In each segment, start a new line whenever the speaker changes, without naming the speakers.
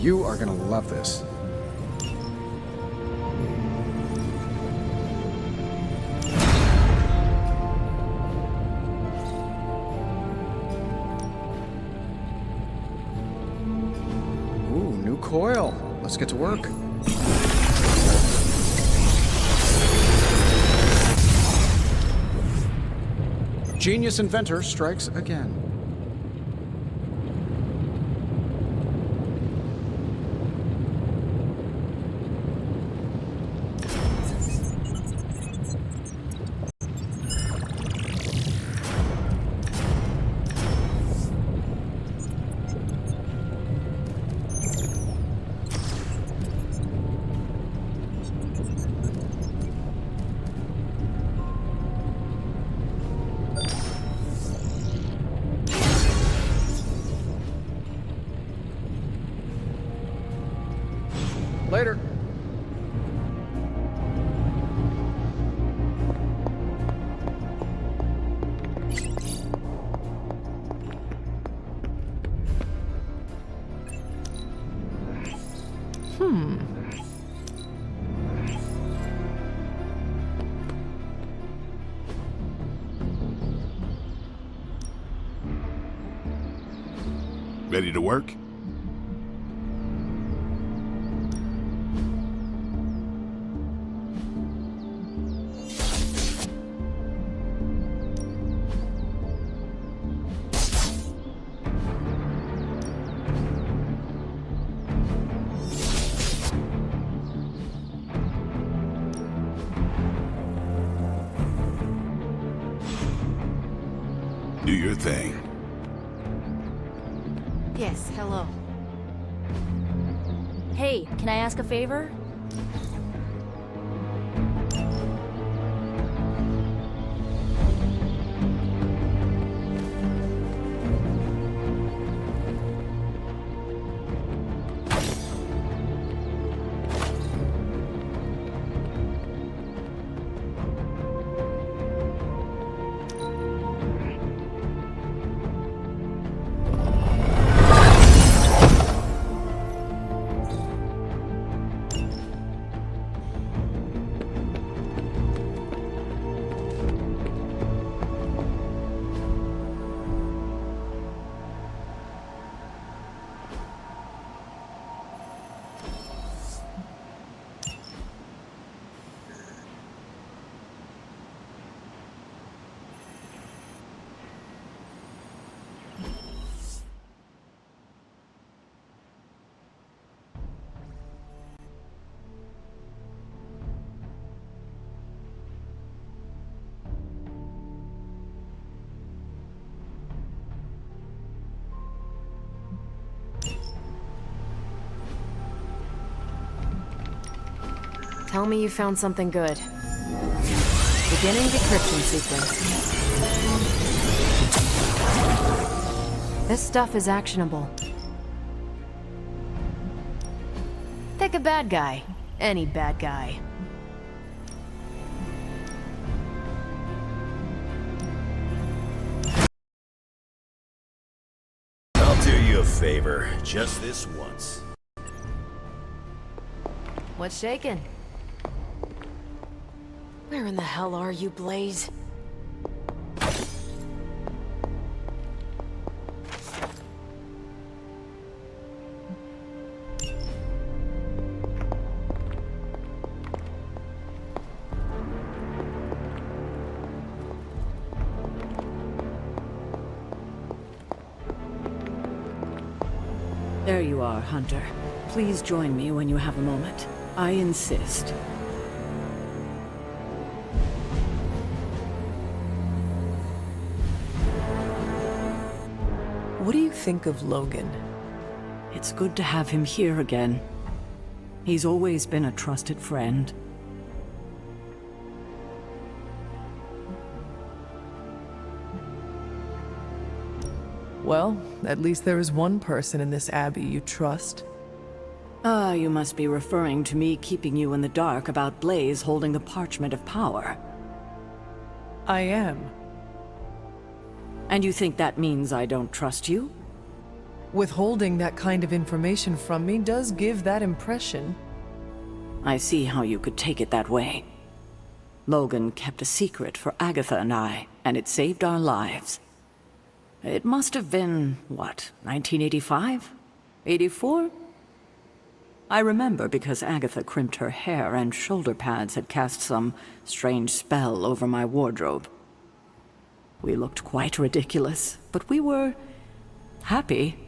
You are gonna love this. Ooh, new coil. Let's get to work. Genius inventor strikes again. Later.
Ready to work? Do your thing.
Yes, hello. Hey, can I ask a favor? Tell me you found something good. Beginning decryption sequence. This stuff is actionable. Pick a bad guy. Any bad guy.
I'll do you a favor, just this once.
What's shaking? Where in the hell are you, Blaze?
There you are, Hunter. Please join me when you have a moment. I insist.
What do you think of Logan?
It's good to have him here again. He's always been a trusted friend.
Well, at least there is one person in this abbey you trust.
Ah, you must be referring to me keeping you in the dark about Blaze holding the parchment of power.
I am.
And you think that means I don't trust you?
Withholding that kind of information from me does give that impression.
I see how you could take it that way. Logan kept a secret for Agatha and I, and it saved our lives. It must have been, what, 1985? 84? I remember because Agatha crimped her hair and shoulder pads had cast some strange spell over my wardrobe. We looked quite ridiculous, but we were happy.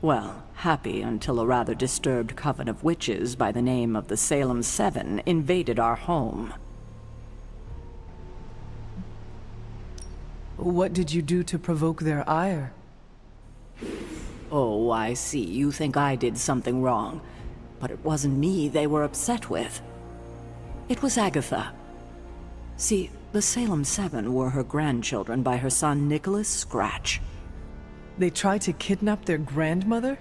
Well, happy until a rather disturbed coven of witches by the name of the Salem Seven invaded our home.
What did you do to provoke their ire?
Oh, I see. You think I did something wrong. But it wasn't me they were upset with. It was Agatha. See, the Salem Seven were her grandchildren by her son Nicholas Scratch.
They tried to kidnap their grandmother?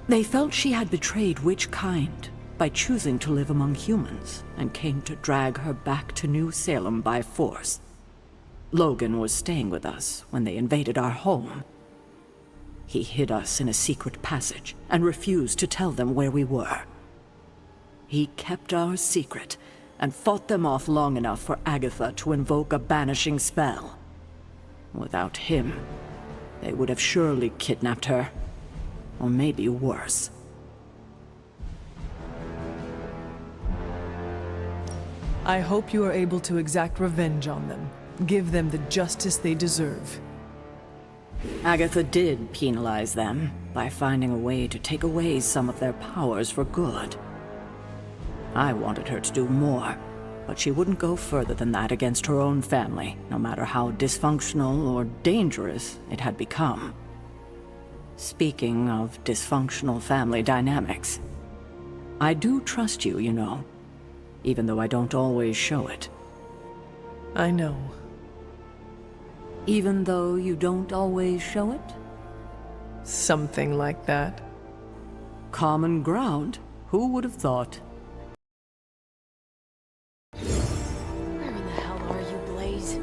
They felt she had betrayed which kind by choosing to live among humans, and came to drag her back to New Salem by force. Logan was staying with us when they invaded our home. He hid us in a secret passage and refused to tell them where we were. He kept our secret and fought them off long enough for Agatha to invoke a banishing spell. Without him, they would have surely kidnapped her, or maybe worse.
I hope you are able to exact revenge on them. Give them the justice they deserve.
Agatha did penalize them by finding a way to take away some of their powers for good. I wanted her to do more, but she wouldn't go further than that against her own family, no matter how dysfunctional or dangerous it had become. Speaking of dysfunctional family dynamics, I do trust you, you know, even though I don't always show it.
I know.
Even though you don't always show it?
Something like that.
Common ground. Who would have thought?
Where in the hell are you, Blaze?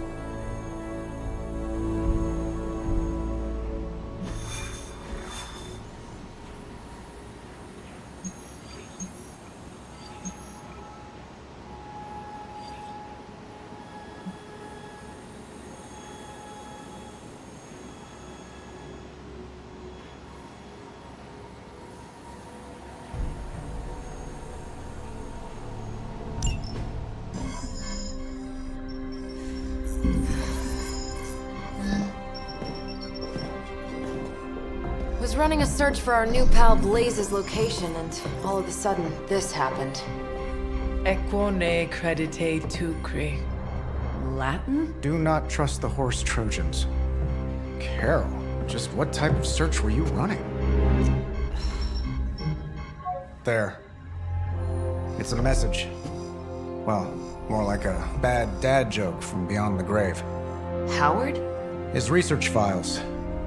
Was running a search for our new pal Blaze's location, and all of a sudden, this happened.
Equo ne credite tucri.
Latin?
Do not trust the horse Trojans. Carol, just what type of search were you running? There. It's a message. Well, more like a bad dad joke from beyond the grave.
Howard?
His research files.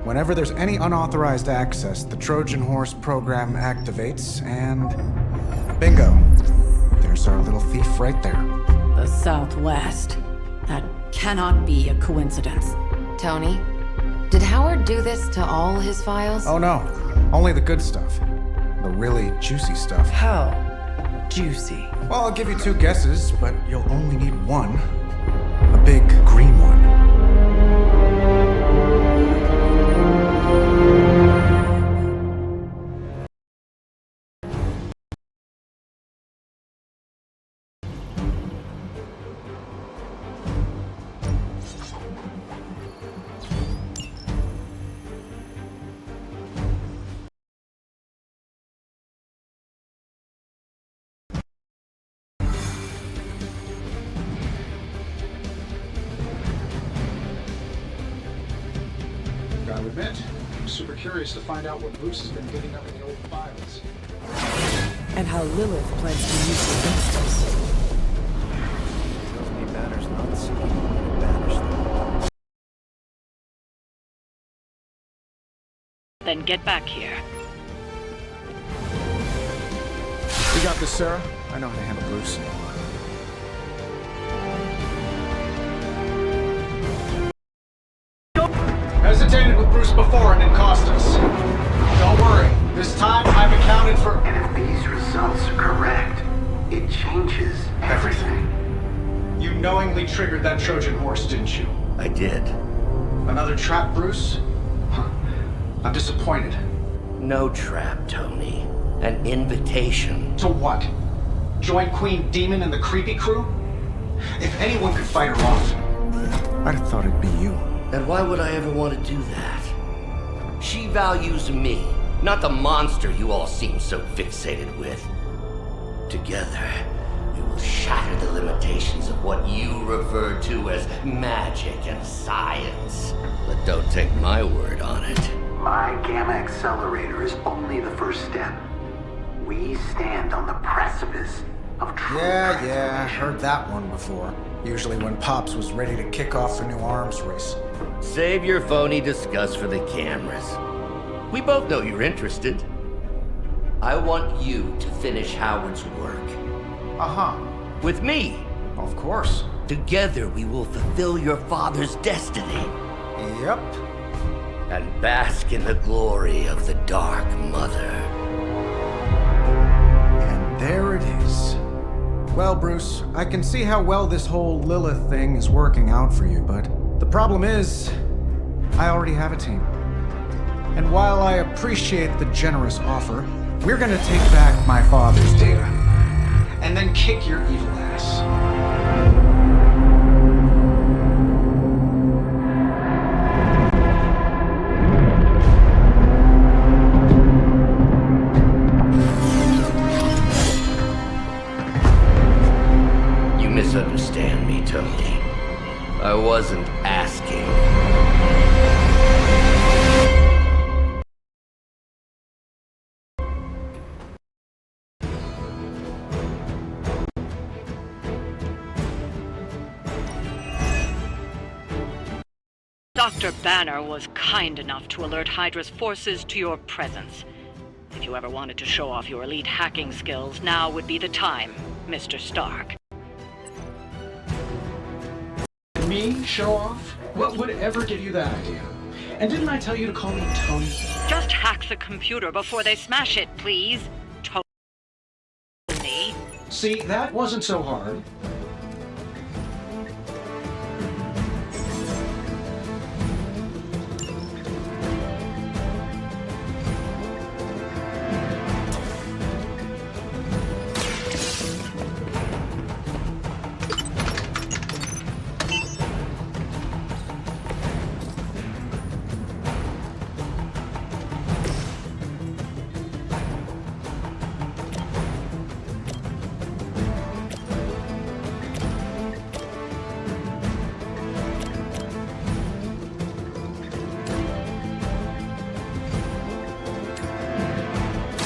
Whenever there's any unauthorized access, the Trojan Horse program activates, and bingo. There's our little thief right there.
The Southwest. That cannot be a coincidence.
Tony? Did Howard do this to all his files?
Oh no, only the good stuff. The really juicy stuff.
How juicy.
Well, I'll give you two guesses, but you'll only need one. A big green one.
Gotta admit, I'm super curious to find out what Bruce has been digging up in the old files.
And how Lilith plans to use it against us.
Me matters not seen, banish them.
Then get back here.
You got this, Sarah. I know how to handle Bruce.
Hesitated with Bruce before and it cost us.
offer?
And if these results are correct, it changes everything.
You knowingly triggered that Trojan horse, didn't you?
I did.
Another trap, Bruce? Huh. I'm disappointed.
No trap, Tony. An invitation.
To what? Join Queen Demon and the creepy crew? If anyone could fight her off, I'd have thought it'd be you.
And why would I ever want to do that? She values me, not the monster you all seem so fixated with. Together, we will shatter the limitations of what you refer to as magic and science. But don't take my word on it.
My gamma accelerator is only the first step. We stand on the precipice of true
Yeah,
transformation.
heard that one before. Usually when Pops was ready to kick off a new arms race.
Save your phony disgust for the cameras. We both know you're interested. I want you to finish Howard's work.
Uh-huh.
With me.
Of course.
Together we will fulfill your father's destiny.
Yep.
And bask in the glory of the Dark Mother.
And there it is. Well, Bruce, I can see how well this whole Lilith thing is working out for you, but the problem is, I already have a team. And while I appreciate the generous offer, we're gonna take back my father's data. And then kick your evil ass.
You misunderstand me, Tony. I wasn't asking.
Dr. Banner was kind enough to alert Hydra's forces to your presence. If you ever wanted to show off your elite hacking skills, now would be the time, Mr. Stark.
Me? Show off? What would ever give you that idea? And didn't I tell you to call me Tony?
Just hack the computer before they smash it, please, Tony.
See, that wasn't so hard.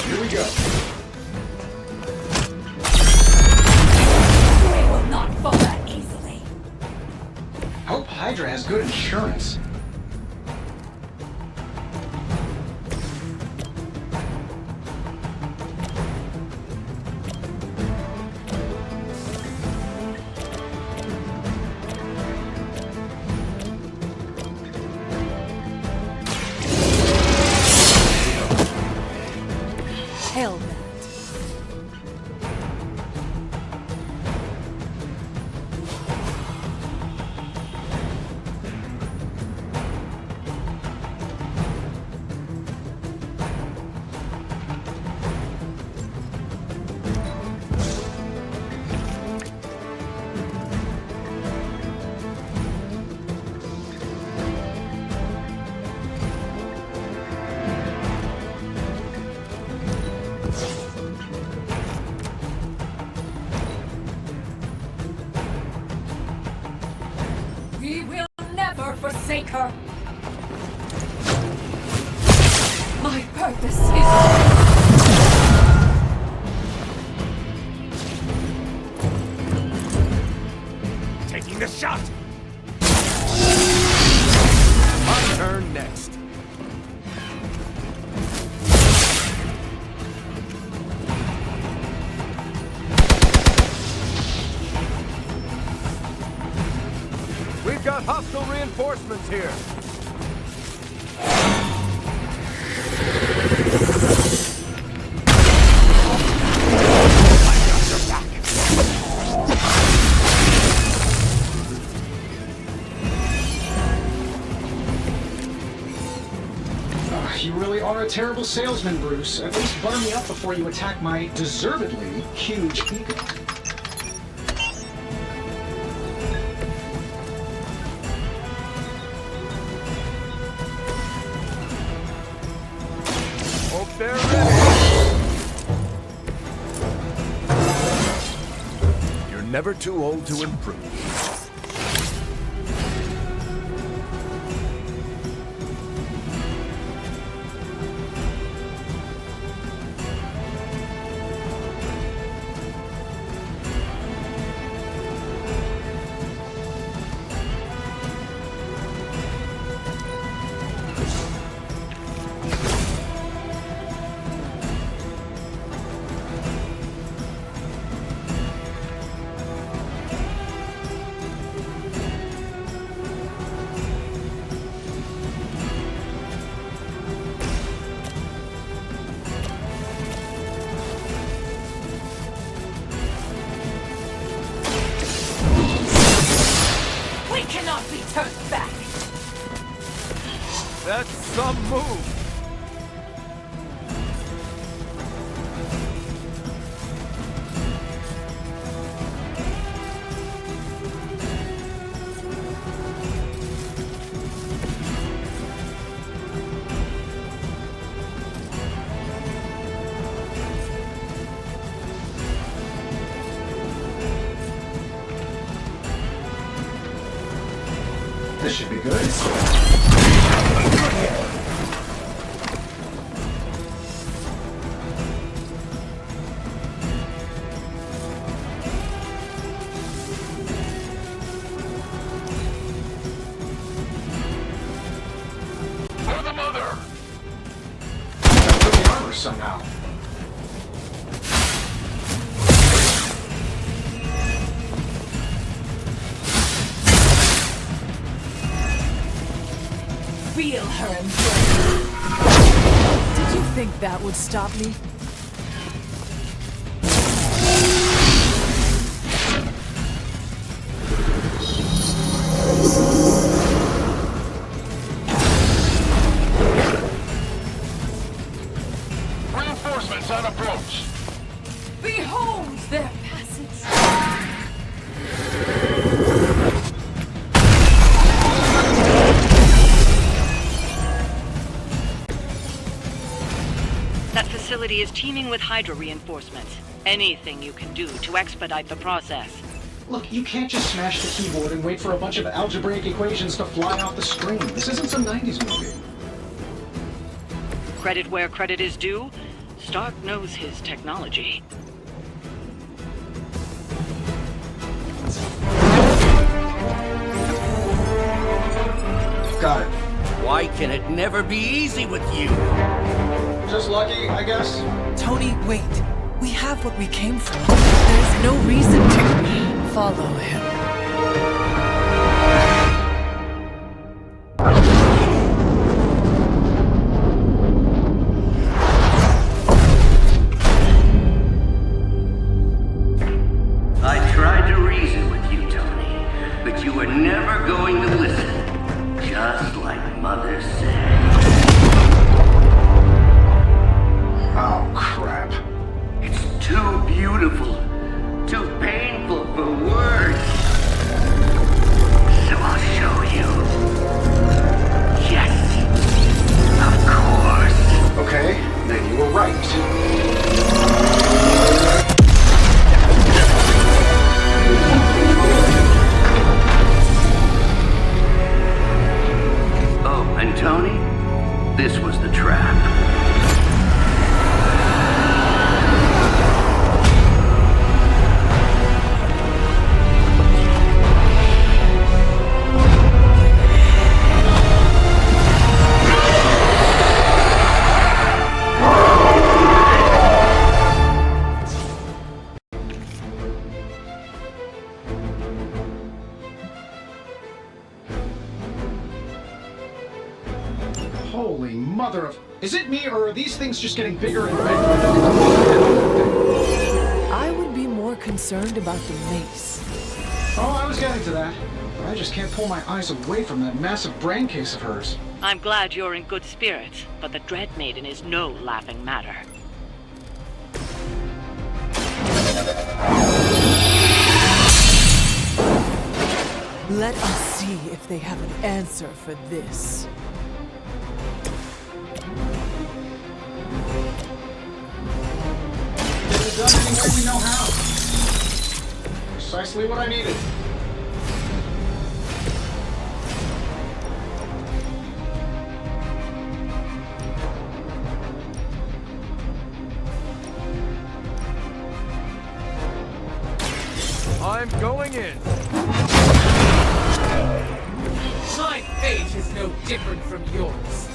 Here we go.
We will not fall that easily.
Hope Hydra has good insurance.
Hell that.
We will never forsake her. My purpose is...
Taking the shot! My turn next. We've got hostile reinforcements here.
a terrible salesman, Bruce. At least butter me up before you attack my deservedly huge ego.
Hope they're ready. You're never too old to improve. That's some move.
This should be good.
For the mother!
Got through the armor somehow.
Feel her embrace. Did you think that would stop me?
Reinforcements on approach.
Behold their passage.
That facility is teeming with Hydra reinforcements. Anything you can do to expedite the process.
Look, you can't just smash the keyboard and wait for a bunch of algebraic equations to fly off the screen. This isn't some 90s movie.
Credit where credit is due, Stark knows his technology.
Got it.
Why can it never be easy with you?
Just lucky, I guess.
Tony, wait. We have what we came for. There's no reason to follow him.
I tried to reason with you, Tony, but you were never going to listen. Just like Mother said.
Oh, crap.
It's too beautiful, too painful for words. So I'll show you. Yes, of course.
Okay, then you were right.
Oh, and Tony, this was the trap.
Holy mother of... Is it me, or are these things just getting bigger and bigger?
I would be more concerned about the mace.
Oh, I was getting to that. But I just can't pull my eyes away from that massive brain case of hers.
I'm glad you're in good spirits, but the Dread Maiden is no laughing matter.
Let us see if they have an answer for this.
Get it done any way we know how. Precisely what I needed.
I'm going in.
My fate is no different from yours.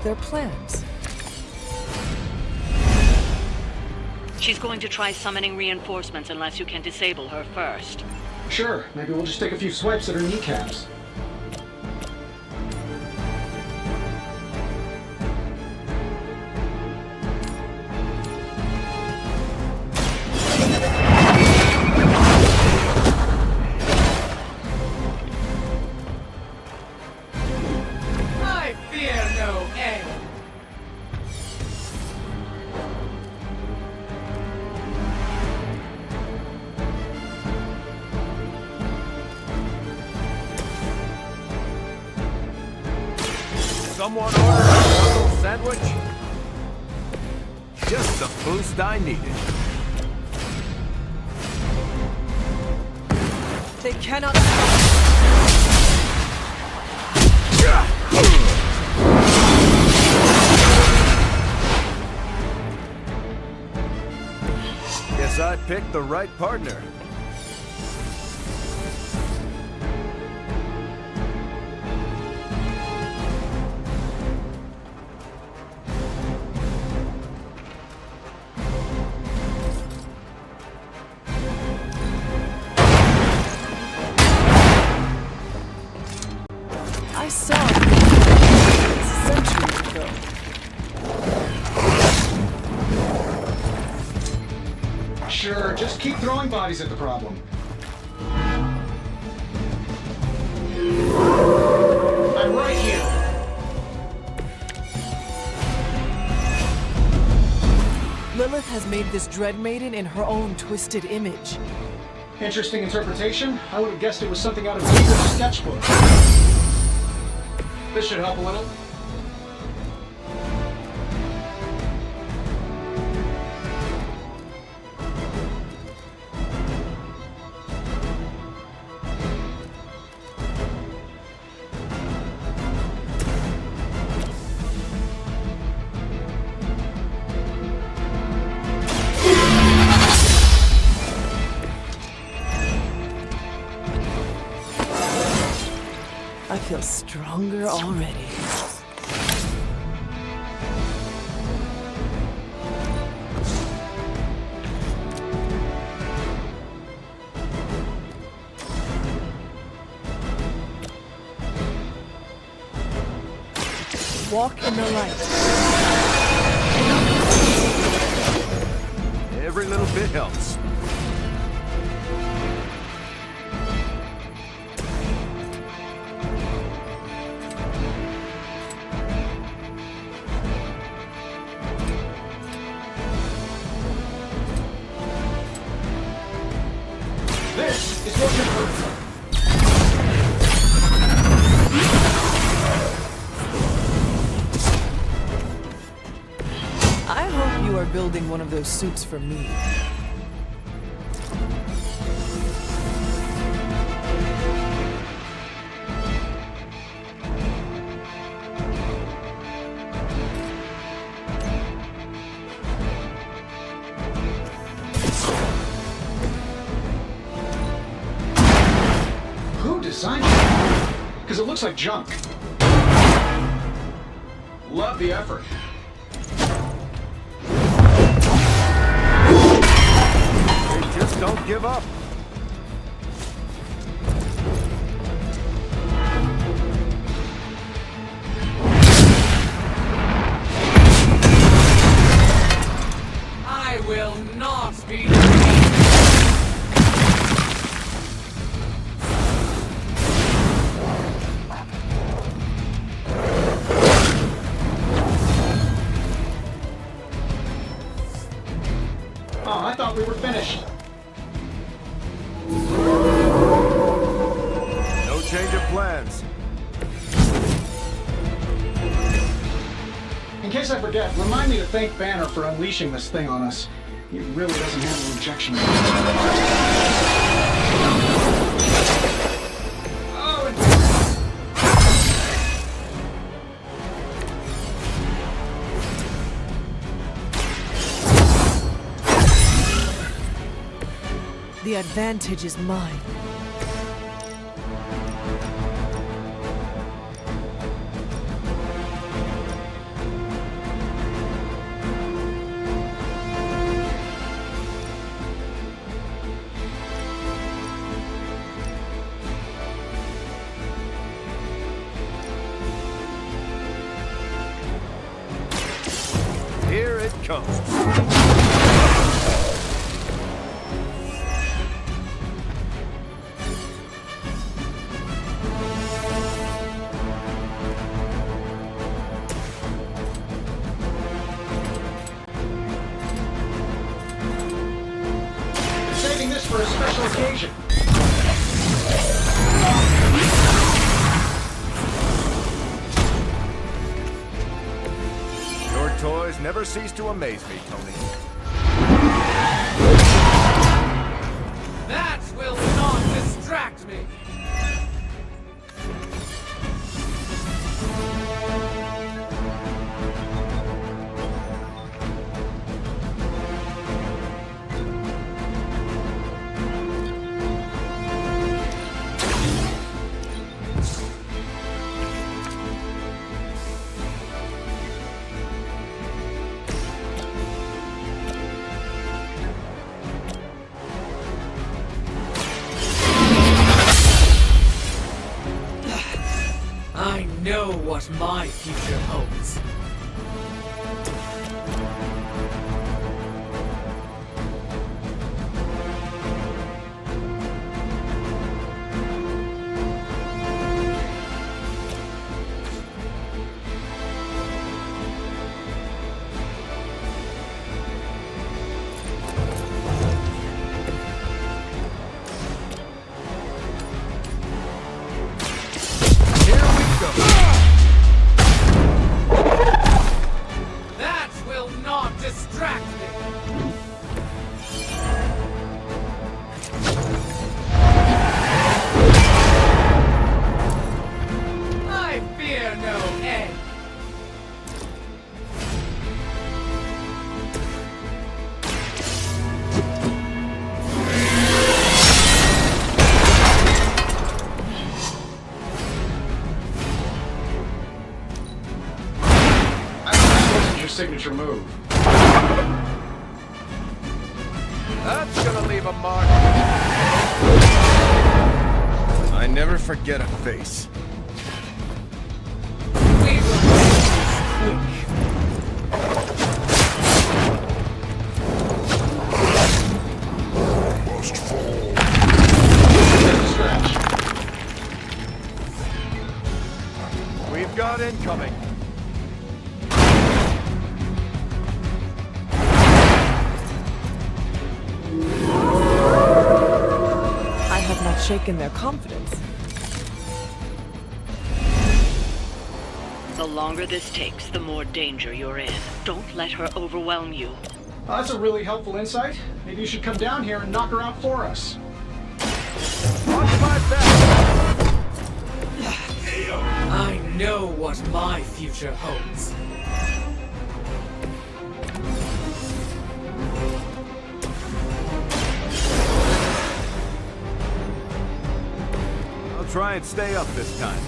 Their plans.
She's going to try summoning reinforcements unless you can disable her first.
Sure, maybe we'll just take a few swipes at her kneecaps.
I fear no end.
Someone order a little sandwich? Just the boost I needed.
They cannot.
Guess I picked the right partner.
I saw it centuries ago.
Sure, just keep throwing bodies at the problem. I'm right here.
Lilith has made this Dread Maiden in her own twisted image.
Interesting interpretation. I would have guessed it was something out of Peter's sketchbook. This should help a little.
I feel stronger already. Walk in the light.
Every little bit helps.
This is what you're looking for.
I hope you are building building one of those suits for me.
Who designed it? Because it looks like junk. Love the effort.
They just don't give up.
I will not be
Oh, I thought we were finished.
No change of plans.
In case I forget, remind me to thank Banner for unleashing this thing on us. He really doesn't handle rejection. Oh,
The advantage is mine.
Here it comes.
saving this for a special occasion.
Your toys never cease to amaze me, Tony.
That will not distract me! I know what my future holds. That will not distract me! I fear no end!
That wasn't your signature move.
That's gonna leave a mark. I never forget a face.
We will make this quick.
Scratch.
We've got incoming.
I have not shaken their confidence.
The longer this takes, the more danger you're in. Don't let her overwhelm you.
Well, that's a really helpful insight. Maybe you should come down here and knock her out for us.
Watch my back!
I know what my future holds.
I'll try and stay up this time.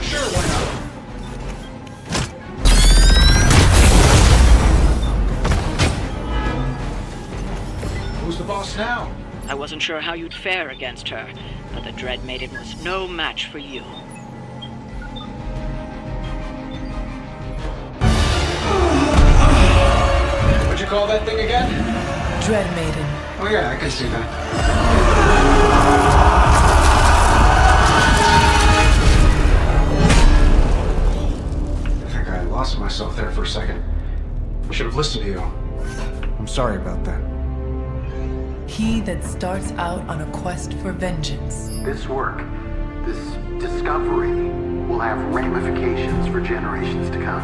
Sure, why not? Who's the boss now?
I wasn't sure how you'd fare against her, but the Dread Maiden was no match for you.
What'd you call that thing again?
Dread Maiden.
Oh yeah, I can see that. I think I lost myself there for a second. I should have listened to you. I'm sorry about that.
He that starts out on a quest for vengeance.
This work, this discovery, will have ramifications for generations to come.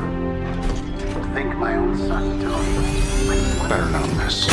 Think my own son, Tony.
Better not miss.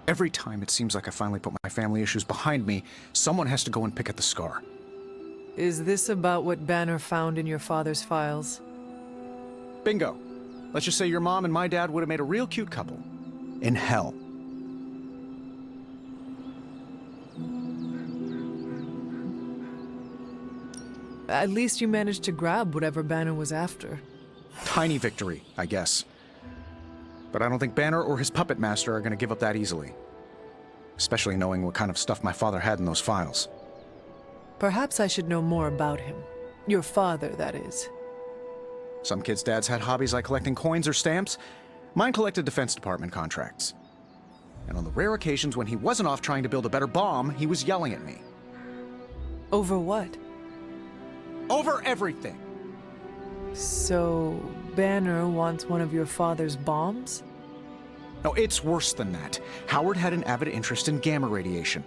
Every time it seems like I finally put my family issues behind me, someone has to go and pick at the scar.
Is this about what Banner found in your father's files?
Bingo. Let's just say your mom and my dad would have made a real cute couple. In hell.
At least you managed to grab whatever Banner was after.
Tiny victory, I guess. But I don't think Banner or his puppet master are going to give up that easily. Especially knowing what kind of stuff my father had in those files.
Perhaps I should know more about him. Your father, that is.
Some kids' dads had hobbies like collecting coins or stamps. Mine collected Defense Department contracts. And on the rare occasions when he wasn't off trying to build a better bomb, he was yelling at me.
Over what?
Over everything!
So, Banner wants one of your father's bombs?
No, it's worse than that. Howard had an avid interest in gamma radiation.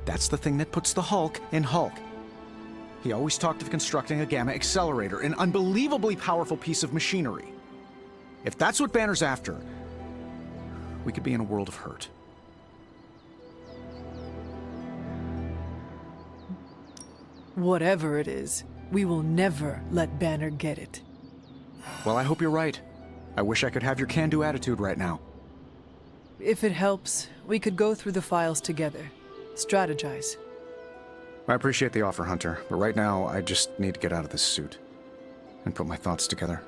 That's the thing that puts the Hulk in Hulk. He always talked of constructing a gamma accelerator, an unbelievably powerful piece of machinery. If that's what Banner's after, we could be in a world of hurt.
Whatever it is, we will never let Banner get it.
Well, I hope you're right. I wish I could have your can-do attitude right now.
If it helps, we could go through the files together. Strategize.
I appreciate the offer, Hunter, but right now I just need to get out of this suit and put my thoughts together.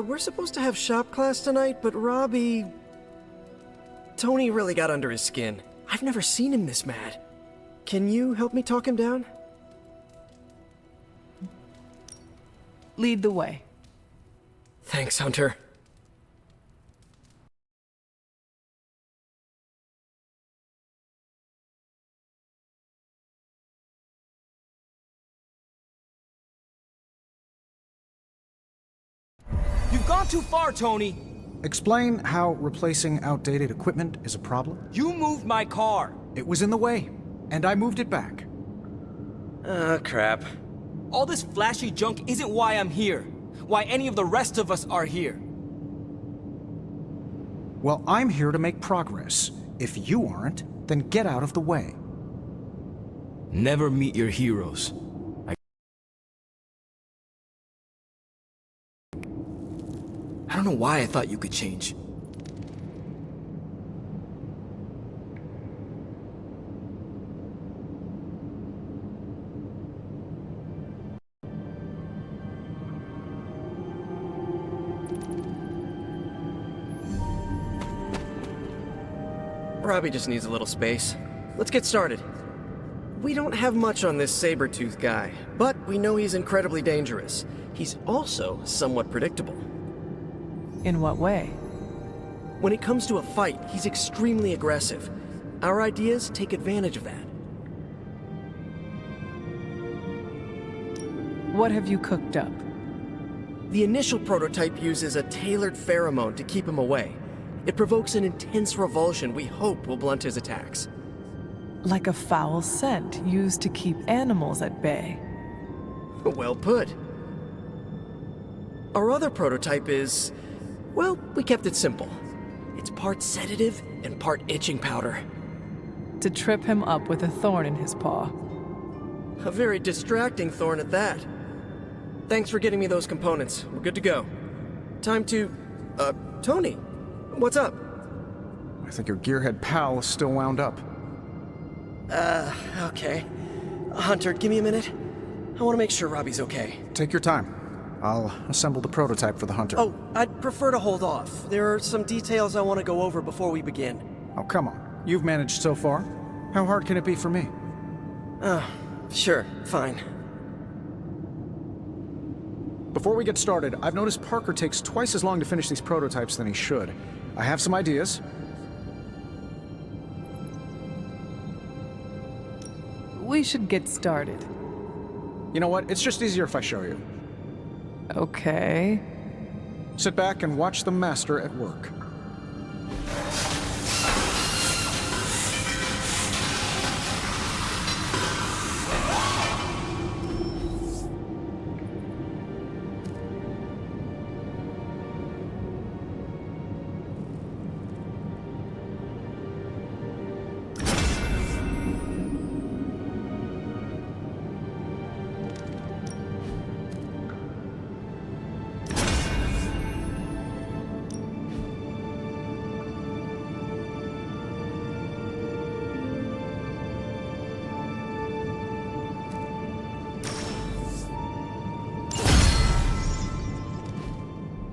We're supposed to have shop class tonight, but Robbie... Tony really got under his skin. I've never seen him this mad. Can you help me talk him down?
Lead the way.
Thanks, Hunter.
You've gone too far, Tony!
explain how replacing outdated equipment is a problem?
You moved my car!
It was in the way, and I moved it back.
Crap.
All this flashy junk isn't why I'm here. Why any of the rest of us are here.
Well, I'm here to make progress. If you aren't, then get out of the way.
Never meet your heroes. I don't know why I thought you could change.
Robbie just needs a little space. Let's get started. We don't have much on this saber-tooth guy, but we know he's incredibly dangerous. He's also somewhat predictable.
In what way?
When it comes to a fight, he's extremely aggressive. Our ideas take advantage of that.
What have you cooked up?
The initial prototype uses a tailored pheromone to keep him away. It provokes an intense revulsion we hope will blunt his attacks.
Like a foul scent used to keep animals at bay.
Well put. Our other prototype is... well, we kept it simple. It's part sedative and part itching powder.
To trip him up with a thorn in his paw.
A very distracting thorn at that. Thanks for getting me those components. We're good to go. Time to... Tony, what's up?
I think your gearhead pal is still wound up.
Okay. Hunter, give me a minute. I want to make sure Robbie's okay.
Take your time. I'll assemble the prototype for the Hunter.
Oh, I'd prefer to hold off. There are some details I want to go over before we begin.
Oh, come on. You've managed so far. How hard can it be for me?
Sure, fine.
Before we get started, I've noticed Parker takes twice as long to finish these prototypes than he should. I have some ideas.
We should get started.
You know what? It's just easier if I show you.
Okay.
Sit back and watch the master at work.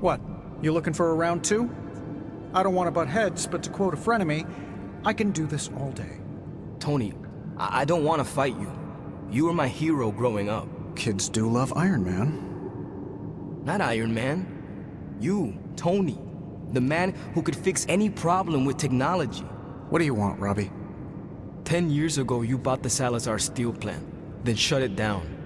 What? You looking for a round two? I don't want to butt heads, but to quote a frenemy, I can do this all day.
Tony, I don't want to fight you. You were my hero growing up.
Kids do love Iron Man.
Not Iron Man. You, Tony. The man who could fix any problem with technology.
What do you want, Robbie?
10 years ago, you bought the Salazar steel plant, then shut it down.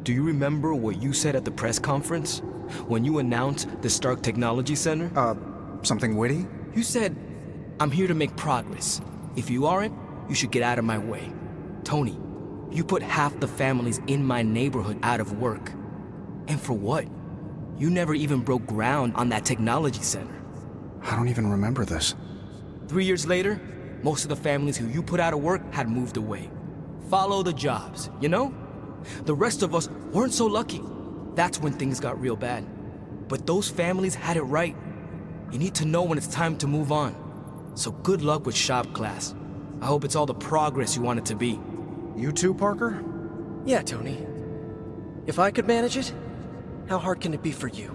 Do you remember what you said at the press conference? When you announced the Stark Technology Center?
Something witty?
You said, I'm here to make progress. If you aren't, you should get out of my way. Tony, you put half the families in my neighborhood out of work. And for what? You never even broke ground on that technology center.
I don't even remember this.
3 years later, most of the families who you put out of work had moved away. Follow the jobs, you know? The rest of us weren't so lucky. That's when things got real bad. But those families had it right. You need to know when it's time to move on. So good luck with shop class. I hope it's all the progress you want it to be.
You too, Parker?
Yeah, Tony. If I could manage it, how hard can it be for you?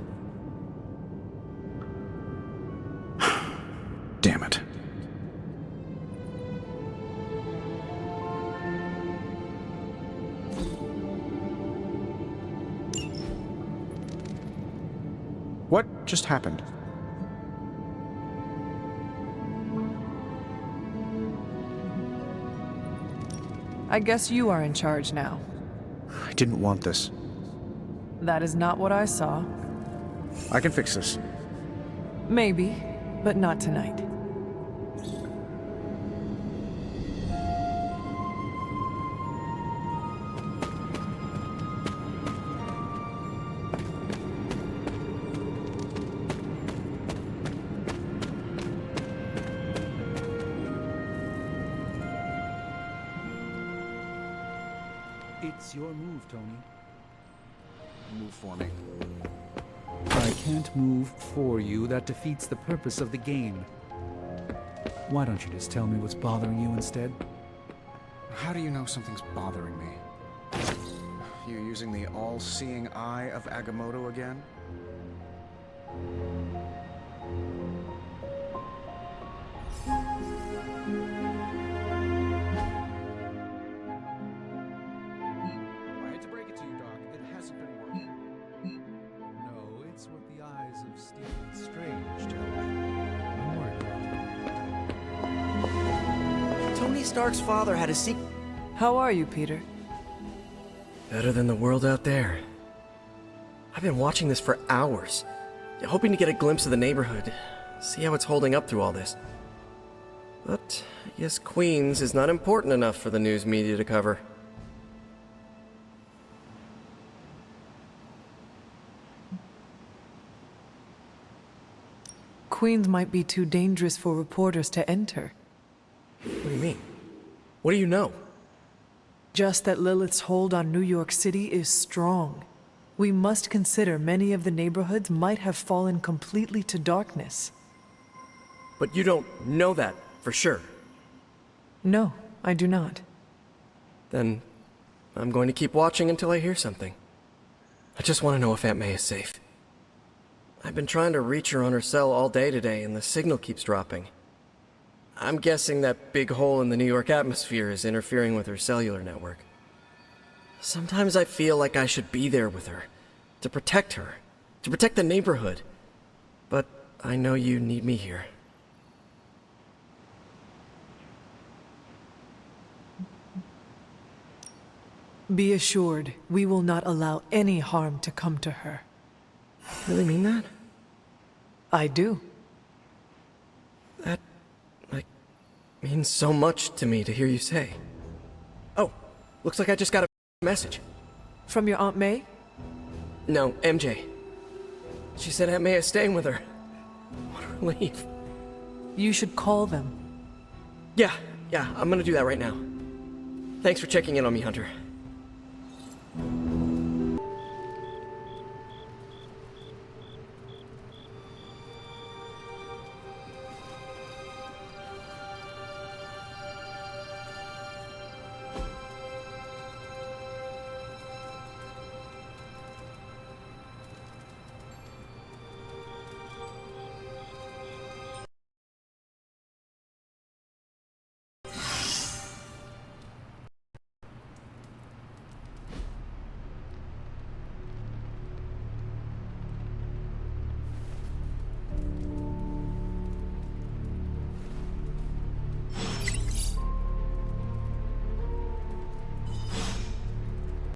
Damn it. What just happened?
I guess you are in charge now.
I didn't want this.
That is not what I saw.
I can fix this.
Maybe, but not tonight.
It's your move, Tony.
Move for me.
I can't move for you. That defeats the purpose of the game. Why don't you just tell me what's bothering you instead?
How do you know something's bothering me? You using the all-seeing eye of Agamotto again? I hate to break it to you, Doc. It hasn't been working.
No, it's what the eyes of Stephen Strange tell me. I'm worried.
Tony Stark's father had a secret.
How are you, Peter?
Better than the world out there. I've been watching this for hours, hoping to get a glimpse of the neighborhood, see how it's holding up through all this. But I guess Queens is not important enough for the news media to cover.
Queens might be too dangerous for reporters to enter.
What do you mean? What do you know?
Just that Lilith's hold on New York City is strong. We must consider many of the neighborhoods might have fallen completely to darkness.
But you don't know that for sure.
No, I do not.
Then I'm going to keep watching until I hear something. I just want to know if Aunt May is safe. I've been trying to reach her on her cell all day today, and the signal keeps dropping. I'm guessing that big hole in the New York atmosphere is interfering with her cellular network. Sometimes I feel like I should be there with her, to protect the neighborhood. But I know you need me here.
Be assured, we will not allow any harm to come to her.
Really mean that?
I do.
That, means so much to me to hear you say. Oh, looks like I just got a message.
From your Aunt May?
No, MJ. She said Aunt May is staying with her. What a relief.
You should call them.
Yeah, I'm gonna do that right now. Thanks for checking in on me, Hunter.